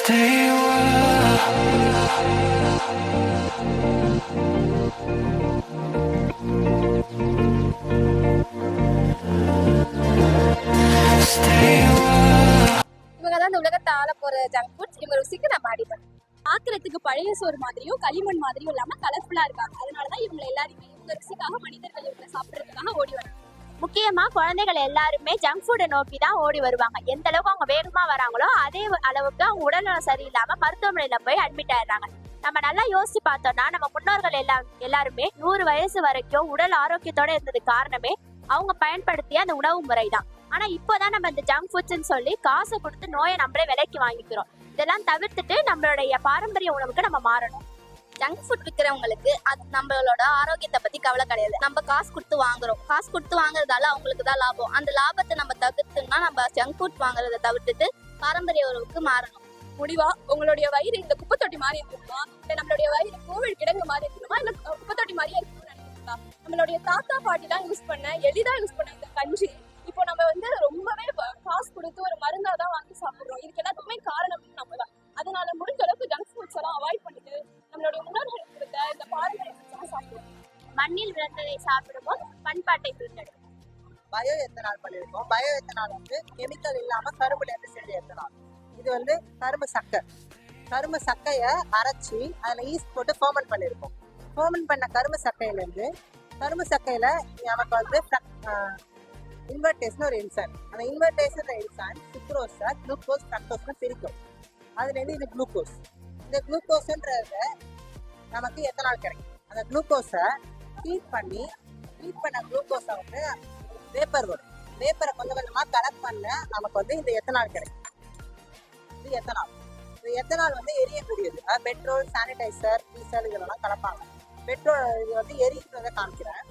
Stay a இவங்க தான் இந்த உலகத்தை ஆள போற ஜங்க் ஃபுட்ஸ். இவங்க ருசிக்கு நம்ம அடிப்போம். பாக்குறதுக்கு பழைய சோறு மாதிரியும் களிமண் மாதிரியும் இல்லாம கலர்ஃபுல்லா இருக்காங்க. அதனாலதான் இவங்க எல்லாருமே இவங்க ருசிக்காக மனிதர்கள் இவங்க சாப்பிடறதுக்காக ஓடி வராங்க. முக்கியமா குழந்தைகள் எல்லாருமே ஜங்க் ஃபுட்டை நோக்கி தான் ஓடி வருவாங்க. எந்த அளவுக்கு அவங்க வேகமா வராங்களோ அதே அளவுக்கு அவங்க உடல்நலம் சரியில்லாம மருத்துவமனையில போய் அட்மிட் ஆயிடுறாங்க. நம்ம நல்லா யோசிச்சு பார்த்தோம்னா நம்ம முன்னோர்கள் எல்லாருமே 100 வயசு வரைக்கும் உடல் ஆரோக்கியத்தோட இருந்தது காரணமே அவங்க பயன்படுத்திய அந்த உணவு முறை தான். ஆனா இப்போதான் நம்ம இந்த ஜங்க் ஃபுட்ஸ்ன்னு சொல்லி காசை கொடுத்து நோயை நம்மளே விலைக்கு வாங்கிக்கிறோம். இதெல்லாம் தவிர்த்துட்டு நம்மளுடைய பாரம்பரிய உணவுக்கு நம்ம மாறணும். ஜங்க் ஃபுட் விற்கிறவங்களுக்கு அது நம்மளோட ஆரோக்கியத்தை பத்தி கவலை கிடையாது. நம்ம காசு கொடுத்து வாங்குறோம். காசு கொடுத்து வாங்குறதால அவங்களுக்கு தான் லாபம். அந்த லாபத்தை நம்ம தவிர்த்துனா நம்ம ஜங்க் ஃபுட் வாங்குறதை தவிர்த்துட்டு பாரம்பரிய உணவுக்கு மாறணும். முடிவா உங்களுடைய வயிறு இந்த குப்பை தொட்டி மாதிரி இருக்கணுமா, இல்ல நம்மளுடைய வயிறு கோவில் கிடங்கு மாதிரி இருக்கணுமா, இல்ல குப்பை தொட்டி மாதிரியே இருக்கணும்னு நினைக்கிறீங்களா? நம்மளுடைய தாத்தா பாட்டி தான் யூஸ் பண்ண எளிதா யூஸ் பண்ண இந்த கஞ்சி இப்போ நம்ம ரொம்பவே காசு கொடுத்து ஒரு மருந்தா தான் வாங்கி சாப்பிடுறோம். இதுக்கு எல்லாத்துக்குமே காரணம் நம்ம தான். அதனால முடிஞ்ச அளவுக்கு ஜங்க் ஃபுட்ஸ் எல்லாம் அவாய்ட் பண்ணிட்டு நம்மளுடைய முன்னோர்களுக்கு கொடுத்த இந்த பாரம்பரிய சாப்பிடுவோம். மண்ணில் விளைந்ததை சாப்பிடுவோம், பண்பாட்டை பிரித்தெடுப்போம். பயோ எத்தனால் பண்ணியிருக்கோம். பயோ எத்தனால் கெமிக்கல் இல்லாம கரும்புல இருந்து செஞ்ச எத்தனால். இது கரும்பு சக்கையை அரைச்சி அதுல ஈஸ்ட் போட்டு ஃபர்மெண்ட் பண்ணியிருக்கோம். ஃபர்மெண்ட் பண்ண கரும்பு சக்கையில நமக்கு இன்வெர்டேஸ்னு ஒரு என்சைம். அந்த இன்வெர்டேஸ் என்சைம் சுக்ரோஸை குளுக்கோஸ் ஃப்ரக்டோஸ்னு பிரிக்கும். அதுலேருந்து இது குளுக்கோஸ். இந்த குளுக்கோஸ்ன்றது நமக்கு எத்தனால் கிடைக்கும். அந்த குளுக்கோஸை ஹீட் பண்ண குளுக்கோஸை வேப்பர் வரும். வேப்பரை கொஞ்சம் கொஞ்சமாக கலெக்ட் பண்ண நமக்கு இந்த எத்தனால் கிடைக்கும். இது எத்தனால். இந்த எத்தனால் எரியக்கூடியது. பெட்ரோல், சானிடைசர், டீசல் இதெல்லாம் கலப்பாங்க. பெட்ரோல் இது எரிக்கிறத காமிக்கிறேன்.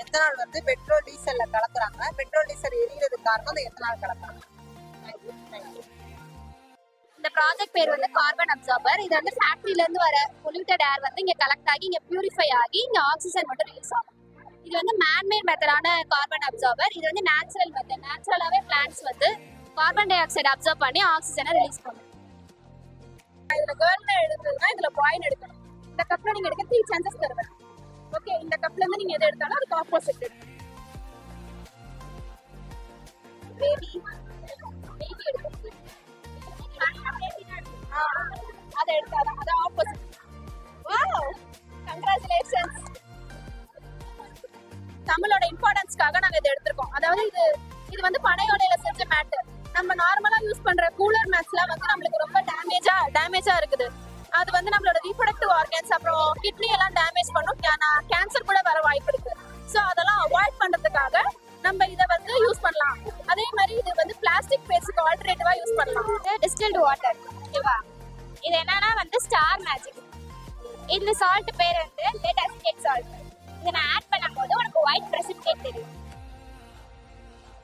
எத்தனால் பெட்ரோல் டீசல்ல கலக்குறாங்க. பெட்ரோல் டீசல் எரியறதுக்கு காரணம் இந்த எத்தனால் கலக்குறாங்க. இந்த ப்ராஜெக்ட் பேர் கார்பன் அப்சார்பர். இது ஃபேக்டரியில இருந்து வர பொல்யூட்டட் ஏர் இங்க கலெக்ட் ஆகி இங்க பியூரிஃபை ஆகி இங்க ஆக்சிஜன் மட்டும் ரிலீஸ் ஆகும். இது மேன்மேட் மெத்தடான கார்பன் அப்சார்பர். இது நேச்சுரல் மெத்தட். நேச்சுரலாவே plants carbon dioxide absorb பண்ணி ஆக்சிஜனை ரிலீஸ் பண்ணும். இதுல கேர்ள்ல எடுத்ததுன்னா இதுல பாய்னு எடுக்கணும். இந்த கப்ல நீங்க எடுக்க 3 சான்சஸ் தருவேன். ஓகே, இந்த கப்ல இருந்து நீங்க எதை எடுத்தாலும் அதுக்கு ஆப்போசிட் எடுக்கணும். பேபி எடுக்கணும். அதை எடுத்தாதான் அது ஆப்போசிட். Wow, congratulations. தமிழோட இம்பார்ட்டன்ஸ்க்காக நாங்க இதை எடுத்திருக்கோம். அதாவது இது பனையோலையில செஞ்ச மேட். நம்ம நார்மலா யூஸ் பண்ற கூலர் மேட்ஸ்லாம் நம்மளுக்கு ரொம்ப டேமேஜா இருக்குது. அது நம்மளோட ரீப்ரொடக்டிவ் ஆர்கன்ஸ் அப்புறம் கிட்னி எல்லாம் டேமேஜ் பண்ணும். கேன்சர் கூட வர வாய்ப்பு இருக்கு. ஸோ அதெல்லாம் அவாய்ட் பண்றதுக்காக நம்ம இதை யூஸ் பண்ணலாம். அதே மாதிரி இது பிளாஸ்டிக் பேஸ்க்கு ஆல்டர்னேட்டிவா யூஸ் பண்ணலாம். Distilled water. ஓகேவா? இது என்னன்னா ஸ்டார் மேஜிக். இதுல சால்ட் பேர் லெட் அசிட்டேட் சால்ட். இதை நான் ஆட் பண்ணும்போது உனக்கு ஒயிட் பிரசிபிடேட் தெரியும்.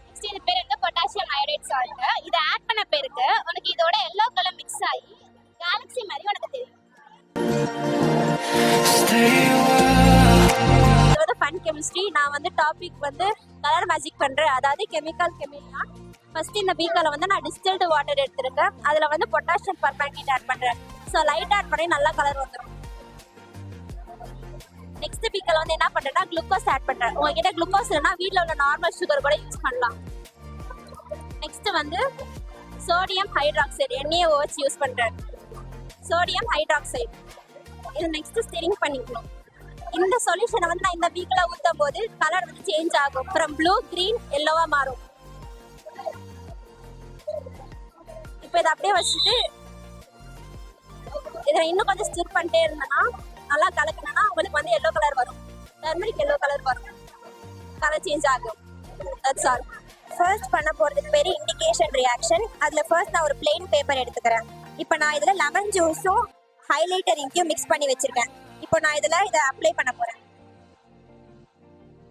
நெக்ஸ்ட் இது பேர் பொட்டாசியம் அயோடைட் சால்ட். இதை ஆட் பண்ண பேருக்கு உனக்கு இதோட எல்லோ கலர் மிக்ஸ் ஆகி கேலக்ஸி மாதிரி உனக்கு தெரியும். இதோட ஃபன் கெமிஸ்ட்ரி. நான் டாபிக் கலர் மேஜிக் பண்றேன். அதாவது கெமிக்கல் ஃபர்ஸ்ட் இந்த பீக்கர்ல நான் டிஸ்டில்டு வாட்டர் எடுத்திருக்கேன். அதுல பொட்டாசியம் பர்மேங்கனேட் ஆட் பண்றேன். ஸோ லைட் ஆட் பண்ணி நல்லா கலர் வந்துடும். நெக்ஸ்ட் பீக்கர்ல என்ன பண்றேன்னா குளுக்கோஸ் ஆட் பண்றேன். உங்ககிட்ட குளுக்கோஸ் இல்லைன்னா வீட்டில் உள்ள நார்மல் சுகர் கூட யூஸ் பண்ணலாம். Next sodium hydroxide NaOH use பண்றேன். சோடியம் ஹைட்ராக்சைடு இது நெக்ஸ்ட் ஸ்டிரிங் பண்ணிக்கணும். இந்த சொல்யூஷனை நான் இந்த பீக்கர்ல ஊற்றும் போது கலர் சேஞ்ச் ஆகும். ஃப்ரம் ப்ளூ, கிரீன், எல்லோவா மாறும். இப்போ இதை அப்படியே வச்சுட்டு இதை இன்னும் கொஞ்சம் ஸ்டிர் பண்ணிட்டே இருந்தேன்னா நல்லா கலக்கினா உங்களுக்கு எல்லோ கலர் வரும். டர்மரிக் எல்லோ கலர் வரும். கலர் சேஞ்ச் ஆகும். That's all. ஃபர்ஸ்ட் பண்ண போகிறதுக்கு பேர் இண்டிகேஷன் ரியாக்ஷன். அதில் ஃபர்ஸ்ட் நான் ஒரு பிளெயின் பேப்பர் எடுத்துக்கிறேன். இப்போ நான் இதில் லெமன் ஜூஸும் ஹைலைட்டர் இங்கையும் மிக்ஸ் பண்ணி வச்சுருக்கேன். இப்போ நான் இதை அப்ளை பண்ண போகிறேன்.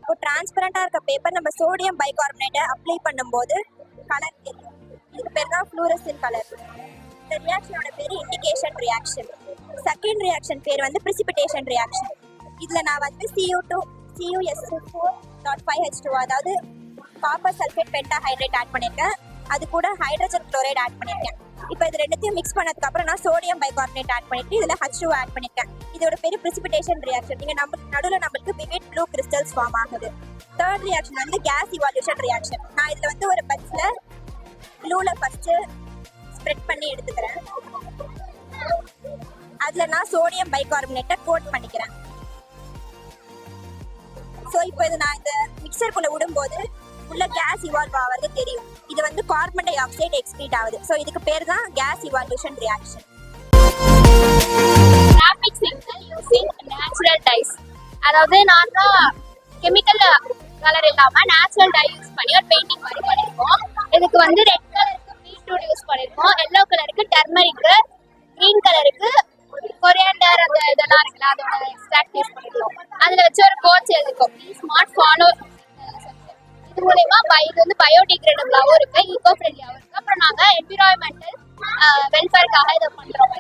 இப்போ டிரான்ஸ்பரண்டாக இருக்க பேப்பர் நம்ம சோடியம் பைகார்பனேட்டை அப்ளை பண்ணும்போது கலர் தெரியும். இதுக்கு பேர் தான் ஃப்ளூரசன்ட் கலர். இந்த ரியாக்ஷனோட பேர் இண்டிகேஷன் ரியாக்ஷன். செகண்ட் ரியாக்ஷன் பேர் பிரிசிபிடேஷன் ரியாக்ஷன். இதில் நான் CuSO4.5H2 அதாவது காப்பர் சல்ஃபேட் பென்டாஹைட்ரேட் ஆட் பண்ணியிருக்கேன். அது கூட ஹைட்ரஜன் குளோரைடு ஆட் பண்ணியிருக்கேன். இப்போ இது ரெண்டுத்தையும் மிக்ஸ் பண்ணதுக்கு அப்புறம் நான் சோடியம் பைகார்பனேட் ஆட் பண்ணிட்டு இதுல H2 ஆட் பண்ணிருக்கேன். இதோட பெரிய பிரிசிபிடேஷன் ரியாக்ஷன். நீங்க நடுவில் நம்மளுக்கு விவிட் ப்ளூ கிறிஸ்டல்ஸ் ஃபார்ம் ஆகுது. தேர்ட் ரியாக்ஷன் வந்து கேஸ் இவால்யூஷன் ரியாக்ஷன். நான் இதுல வந்து ஒரு பட்ஸ்ல ப்ளூல ஃபர்ஸ்ட் ஸ்ப்ரெட் பண்ணி எடுத்துக்கிறேன். அதுல நான் சோடியம் பைகார்பனேட்டை கோட் பண்ணிக்கிறேன். ஸோ இப்போ இது நான் இந்த மிக்சருக்குள்ள விடும்போது உள்ள கேஸ் இவால்வ் ஆகிறது தெரியும். இது வந்து கார்பன் டை ஆக்சைடு எக்ஸ்க்ரீட் ஆகுது. ஸோ இதுக்கு பேர் தான் gas evolution reaction. Graphic signal using natural dyes. அதாவது நார்மலா கெமிக்கல் கலர் இல்லாம நேச்சுரல் டை யூஸ் பண்ணி ஒரு பெயிண்டிங் மாதிரி பண்ணிருக்கோம். இதுக்கு வந்து ரெட் கலருக்கு பீட்ரூட் யூஸ் பண்ணிருக்கோம், எல்லோ கலருக்கு டர்மரிக், கிரீன் கலருக்கு கொரியாண்டர் அந்த இதெல்லாம் இருக்குல்ல அதோட எக்ஸ்ட்ராக்ட் யூஸ் பண்ணிருக்கோம். அதுல வச்சு ஒரு கோட்ஸ் எழுதிருக்கோம், ஸ்மார்ட் ஃபாலோ. இது மூலமா இது வந்து பயோடிகிரேடபிளாவும் இருக்கு, ஈகோ ஃப்ரெண்ட்லியாவும் இருக்கு. அப்புறம் நாங்க என்விரான்மெண்டல் வெல்ஃபேருக்காக இதை பண்றோம்.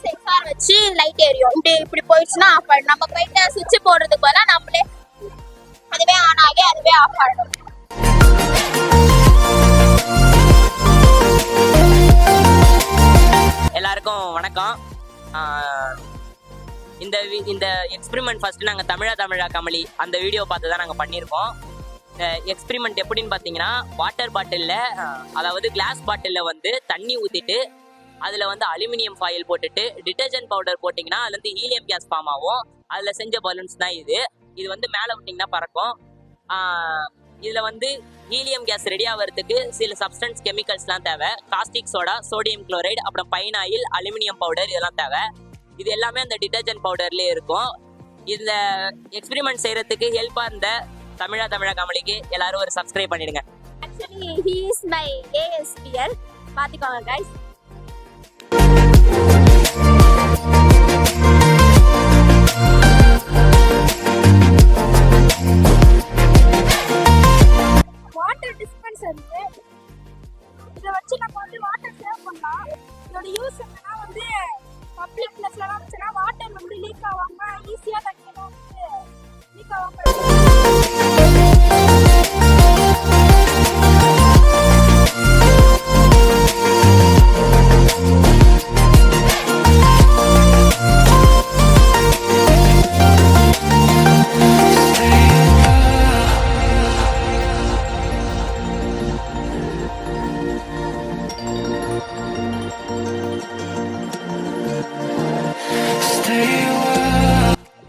சென்சார் வச்சு லைட் எரியும். இப்படி போயிடுச்சுன்னா ஆஃப் ஆயிடும். நம்ம போயிட்டு சுவிட்ச் போடுறதுக்கு பதிலா நம்மளே அதுவே ஆன் ஆகி அதுவே ஆஃப் ஆயிடும். எல்லாருக்கும் வணக்கம். இந்த எக்ஸ்பெரிமெண்ட் ஃபர்ஸ்ட் நாங்கள் தமிழா கமலி அந்த வீடியோ பார்த்து தான் நாங்கள் பண்ணியிருக்கோம். இந்த எக்ஸ்பெரிமெண்ட் எப்படின்னு பார்த்தீங்கன்னா, வாட்டர் பாட்டிலில், அதாவது கிளாஸ் பாட்டிலில் வந்து தண்ணி ஊற்றிட்டு அதில் வந்து அலுமினியம் ஃபாயில் போட்டுட்டு டிட்டர்ஜென்ட் பவுடர் போட்டிங்கன்னா அதுலேருந்து ஹீலியம் கேஸ் ஃபார்ம் ஆகும். அதில் செஞ்ச பலூன்ஸ் தான் இது வந்து மேலே விட்டிங்கன்னா பறக்கும். இதில் வந்து ஹீலியம் கேஸ் ரெடி ஆகிறதுக்கு சில சப்ஸ்டன்ஸ் கெமிக்கல்ஸ்லாம் தேவை. காஸ்டிக் சோடா, சோடியம் குளோரைடு, அப்புறம் பைனாயில், அலுமினியம் பவுடர் இதெல்லாம் தேவை. இது எல்லாமே அந்த டிட்டர்ஜென்ட் பவுடர்லேயே இருக்கும். இந்த எக்ஸ்பெரிமெண்ட் செய்கிறதுக்கு ஹெல்ப்பாக இருந்த தமிழா கமலிக்கு எல்லாரும் ஒரு சப்ஸ்கிரைப் பண்ணிடுங்க. ஆக்சுவலி ஹி இஸ் மை ஏஎஸ்பிஎல், பார்த்துக்கோங்க கைஸ். வாட்டர் டிஸ்பென்சர் இதை வச்சு நம்ம வந்து வாட்டர் சேவ் பண்ணலாம். இதோட யூஸ் என்னன்னா வந்து பப்ளிக் பிளேஸ்லாம் வச்சுன்னா வாட்டர் வந்து லீக் ஆகாம ஈஸியாக தண்ணியெல்லாம் வந்து லீக் ஆகாம.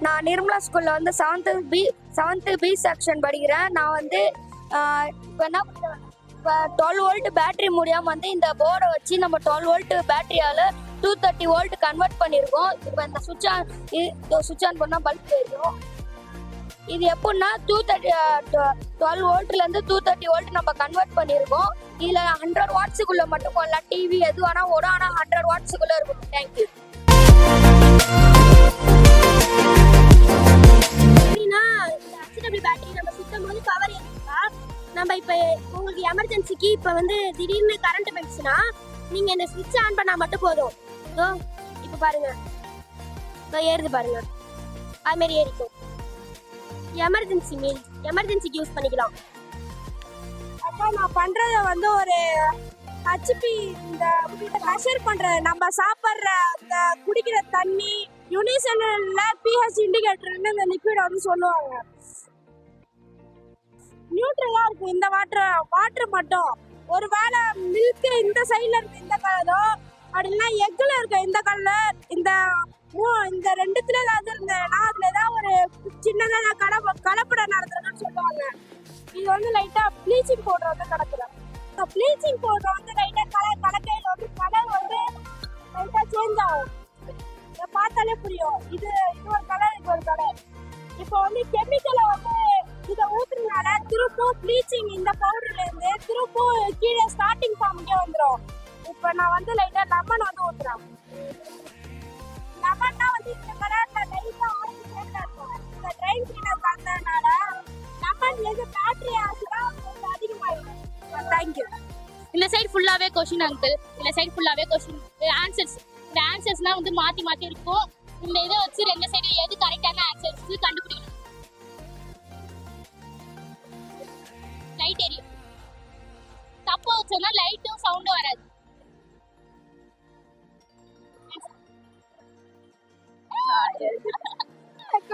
நான் நிர்மலா ஸ்கூல்ல வந்து செவன்த் பி செக்ஷன் படிக்கிறேன். நான் வந்து இப்போ என்ன பண்ணுறேன், இப்போ 12 வோல்ட் பேட்டரி மூலியம் வந்து இந்த போர்டை வச்சு நம்ம 12 வோல்ட் பேட்டரியால் 230 வோல்ட் கன்வெர்ட் பண்ணியிருக்கோம். இப்போ இந்த சுவிட்ச் ஆன் பண்ணால் பல்ப் தெரியும். இது எப்படின்னா 12 வோல்ட்லேருந்து 230 வோல்ட் நம்ம கன்வெர்ட் பண்ணியிருக்கோம். இதில் 100 வாட்ஸுக்குள்ளே மட்டும் போடலாம். டிவி எது வேணால் ஓடும், ஆனால் 100 வாட்ஸுக்குள்ளே இருக்கும். தேங்க்யூ. பேட்டரி நம்ம சுத்தம் போது பவர் ஏறிட்டா நம்ம இப்போ உங்களுக்கு எமர்ஜென்சிக்கு இப்போ வந்து திடீர்னு கரண்ட் போயிடுச்சுன்னா நீங்கள் இந்த ஸ்விட்ச் ஆன் பண்ணால் மட்டும் போதும். இப்போ பாருங்க, இப்போ ஏறுது பாருங்க, அதுமாரி ஏறிக்கும். எமர்ஜென்சிக்கு யூஸ் பண்ணிக்கலாம். அப்போ நான் பண்ணுறத வந்து ஒரு ஹெச்பி இந்த மெஷர் பண்ணுற நம்ம சாப்பிட்ற இந்த குடிக்கிற தண்ணி யூனிசெல்ல பிஹெச் இண்டிகேட்டர்னு இந்த லிக்விட் வந்து சொல்லுவாங்க. நியூட்ரலா இருக்கும் இந்த வாட்டர் மட்டும். ஒருவேளை மில்க் இந்த சைட்ல இருக்கு இந்த கலரோ, அப்படின்னா எக்ல இருக்க இந்த கலர், இந்த ரெண்டுத்துல ஏதாவது இருந்ததுன்னா அதுல ஏதாவது ஒரு சின்னதாக கலப்படம் நடத்துறதுன்னு சொல்லுவாங்க. இது வந்து லைட்டா ப்ளீச்சிங் பவுடர் வந்து கலக்குறேன். ப்ளீச்சிங் பவுடர் வந்து லைட்டா கலக்கையில் வந்து கலர் வந்து லைட்டா சேஞ்ச் ஆகும். இதை பார்த்தாலே புரியும், இது ஒரு கலர், இது ஒரு கலர். இப்போ வந்து கெமிக்கலை வந்து இதை ஊத்துறதுனால திருப்பும் ப்ளீச்சிங் இந்த பவுடர்ல இருந்து திருப்பும் கீழே ஸ்டார்டிங் ஃபார்முக்கே வந்துடும். இப்போ நான் வந்து லைட்டா லெமன் வந்து ஊத்துறேன். லெமன்னா வந்து இந்த கலர்ல லைட்டா ஆரஞ்சு கலர்ல இருக்கும். இந்த ட்ரை பேட்டரி ஆச்சுன்னா அதிகமாயிடும். தேங்க்யூ. இந்த சைடு ஃபுல்லாவே கொஸ்டின் அங்கிள், இந்த சைடு ஃபுல்லாவே கொஸ்டின் ஆன்சர்ஸ். இந்த ஆன்சர்ஸ்லாம் வந்து மாத்தி மாத்தி இருக்கும். இந்த இதை வச்சு ரெண்டு சைடு எது கரெக்டான ஆன்சர்ஸ் கண்டுபிடிக்கணும். லைட் எரியும். தப்பா வச்சோம்னா லைட்டும் சவுண்டும் வராது.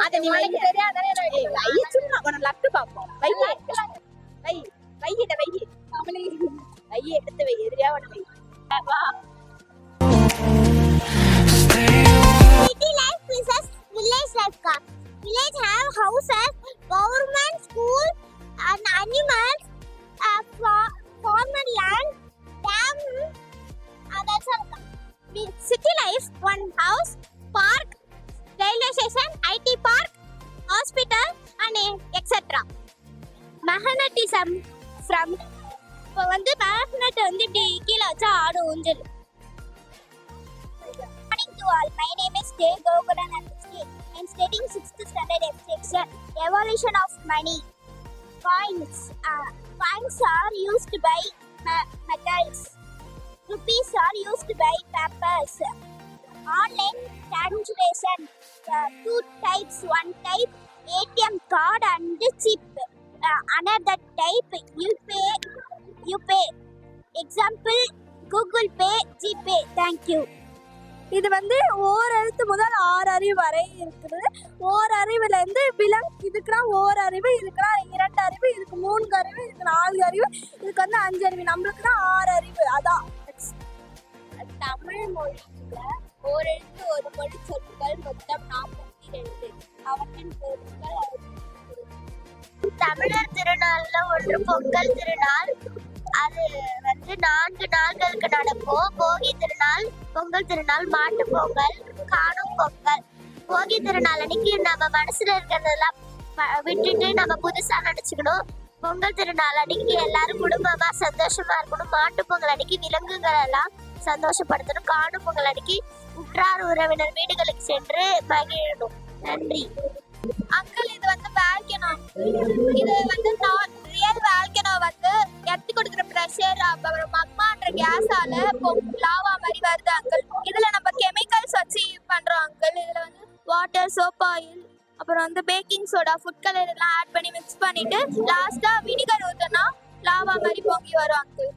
அது நீ வைக்க தெரியாதானே? வை சும்மா கொஞ்சம் லட்டு பாப்போம். வை வை வையிட வை அவளே வை எடுத்து வை எதிரியா ஒண்ணு வை. வா. City life versus village life ka. Village have houses, government school and animals, farmer land, dam, that's all. City life, one house, park, railway station, IT park, hospital and etc. Magnetism from இப்போ வந்து magnet வந்து இப்படி கீழே வச்சா ஆடும் ஊஞ்சல். Morning to all. My name is K. Gokulan and I'm studying 6th standard F section. Evolution of money. Coins. Coins are used by metals. Rupees are used by papers. Online translation. Two types. One type ATM card and chip. Another type you pay. Example Google Pay, GPay. Thank you. இது வந்து ஓர் எழுத்து முதல் 6 அறிவு வரை இருக்குது. ஓர் அறிவுல இருந்து இதுக்குலாம் ஓர் அறிவு, இதுக்குலாம் 2 அறிவு, இதுக்கு 3 அறிவு, இதுக்கு 4 அறிவு, இதுக்கு வந்து 5 அறிவு. நம்மளுக்கு தான் 6 அறிவு. அதான் தமிழ் மொழியில ஒரு எழுத்து ஒரு மொழி சொற்கள் மொத்தம் 42. அவற்றின் பொருட்கள் தமிழர் திருநாள்ல ஒன்று பொங்கல் திருநாள். அது வந்து 4 நாட்களுக்கு நடக்கும். போகி திருநாள், பொங்கல் திருநாள், மாட்டு பொங்கல், காணும் பொங்கல். போகி திருநாள் அன்னைக்கு நம்ம மனசுல இருக்கிறதெல்லாம் விட்டுட்டு நம்ம புதுசா நினைச்சுக்கணும். பொங்கல் திருநாள் அன்னைக்கு எல்லாரும் குடும்பமா சந்தோஷமா இருக்கணும். மாட்டு பொங்கல் அன்னைக்கு விலங்குகள் எல்லாம் சந்தோஷப்படுத்தணும். காணும் பொங்கல் அன்னைக்கு உற்றார் உறவினர் வீடுகளுக்கு சென்று மகிழணும். நன்றி. அங்கிள் இது வந்து வால்கனோ. இது வந்து ரியல் வால்கனோ வந்து எத்தி கொடுக்குற ப்ரெஷர் அப்புறம் மக்மான்ற கேஸால லாவா மாதிரி வருது அங்கிள். இதுல நம்ம கெமிக்கல்ஸ் வச்சு பண்றோம் அங்கிள். இதுல வந்து வாட்டர், சோப் ஆயில், அப்புறம் வந்து பேக்கிங் சோடா, ஃபுட் கலர் எல்லாம் ஆட் பண்ணி மிக்ஸ் பண்ணிட்டு லாஸ்டா வினிகர் ஊத்துனா லாவா மாதிரி பொங்கி வரும் அங்கிள்.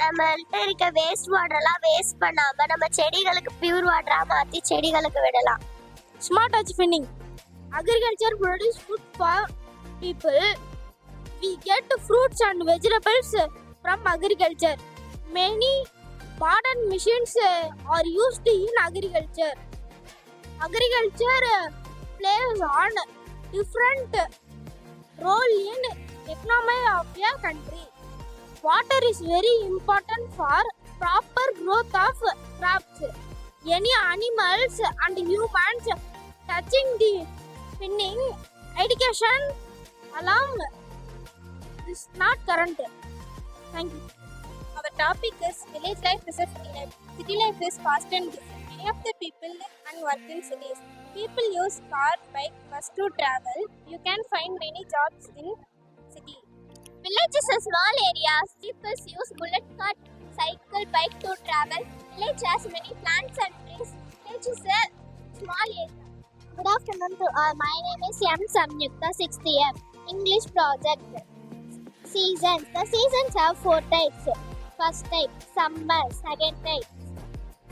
நம்மள்ட்ட இருக்க வேஸ்ட் வாட்டர் எல்லாம் வேஸ்ட் பண்ணாம நம்ம செடிகளுக்கு பியூர் வாட்டரா மாத்தி செடிகளுக்கு விடலாம். Smart touch finning. Agriculture produce food for people. We get fruits and vegetables from agriculture. Many modern machines are used in agriculture. Agriculture plays on different role in economy of a country. Water is very important for proper growth of crops. Any animals and humans touching the finning education along is not current. Thank you. Our topic is village life versus city life. City life is fast and busy. Many of the people live and work in cities. People use car, bike, bus to travel. You can find many jobs in city. Village is a small area. People use bullock cart, cycle, bike to travel. Village has many plants and trees. Village is a small area. Good afternoon to all. My name is M. Samyukta, 6th year. English project. Seasons. The seasons have 4 types. First type, summer. Second type,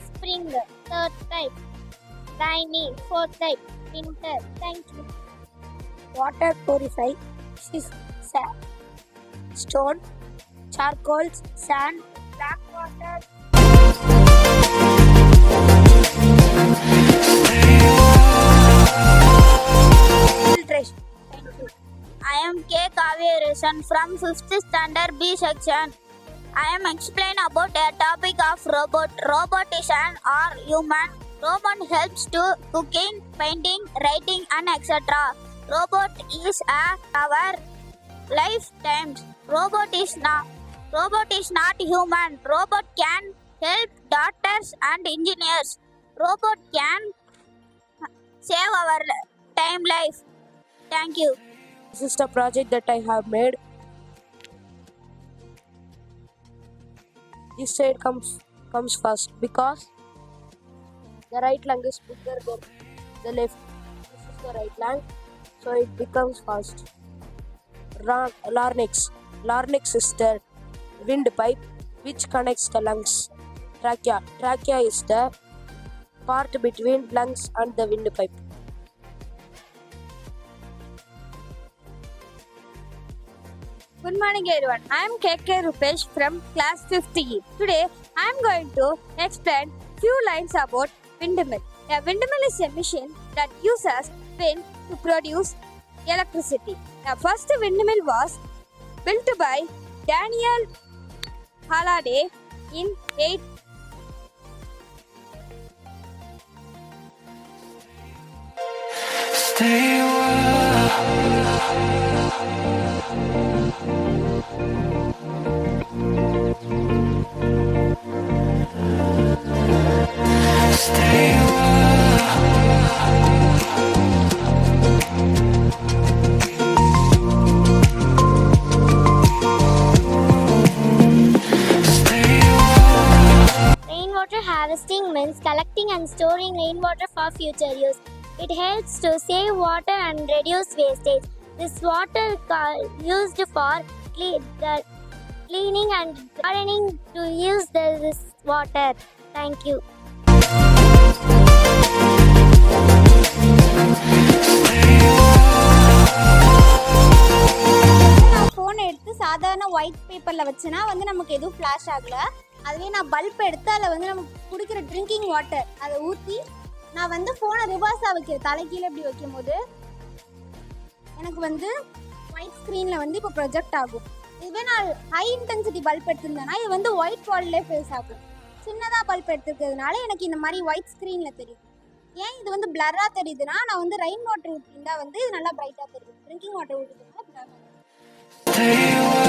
spring. Third type, rainy. Fourth type, winter. Thank you. water purify, stone, charcoal, sand, black water. Filtration. I am K. Kavirsan from 5th standard B section. I am explain about a topic of robot. Robot is an or human. Robot helps to cooking, painting, writing and etc. Robot is our lifetimes. Robot is not human. Robot can help doctors and engineers. Robot can save our time life. Thank you. This is the project that I have made. This side comes first because the right lung is bigger than the left. This is the right lung, so it becomes first. Larynx. Larynx is the windpipe which connects the lungs. Trachea. Trachea is the part between lungs and the windpipe. Good morning, everyone. I am KK Rupesh from class 5th E. Today, I am going to explain few lines about windmill. A windmill is a machine that uses wind to produce electricity. The first windmill was built by Daniel Halliday in 8. Rainwater harvesting means collecting and storing rainwater for future use. It helps to save water and reduce wastage. This water is used for cleaning and gardening to use this water. Thank you. நான் phone எடுத்து சாதாரண white பேப்பரில் வச்சேன்னா வந்து நமக்கு எதுவும் flash ஆகலை. அதுவே நான் பல்ப் எடுத்து அதில் வந்து நமக்கு குடிக்கிற ட்ரிங்கிங் வாட்டர் அதை ஊற்றி நான் வந்து ஃபோனை ரிவர்ஸாக வைக்கிறேன். தலைக்கீழே இப்படி வைக்கும் போது எனக்கு வந்து ஒயிட் ஸ்க்ரீனில் வந்து இப்போ ப்ரொஜெக்ட் ஆகும். இதுவே நான் ஹை இன்டென்சிட்டி பல்ப் எடுத்திருந்தேன்னா இது வந்து ஒயிட் வால்லே ஃபேஸ் ஆகும். சின்னதாக பல்ப் எடுத்துருக்கிறதுனால எனக்கு இந்த மாதிரி ஒயிட் ஸ்க்ரீனில் தெரியும். ஏன் இது வந்து பிளராக தெரியுதுன்னா நான் வந்து ரெயின் வாட்டர் ஊற்றிருந்தா வந்து இது நல்லா பிரைட்டாக தெரியும். ட்ரிங்கிங் வாட்டர் ஊற்றிருந்தா பிளராக தெரியும்.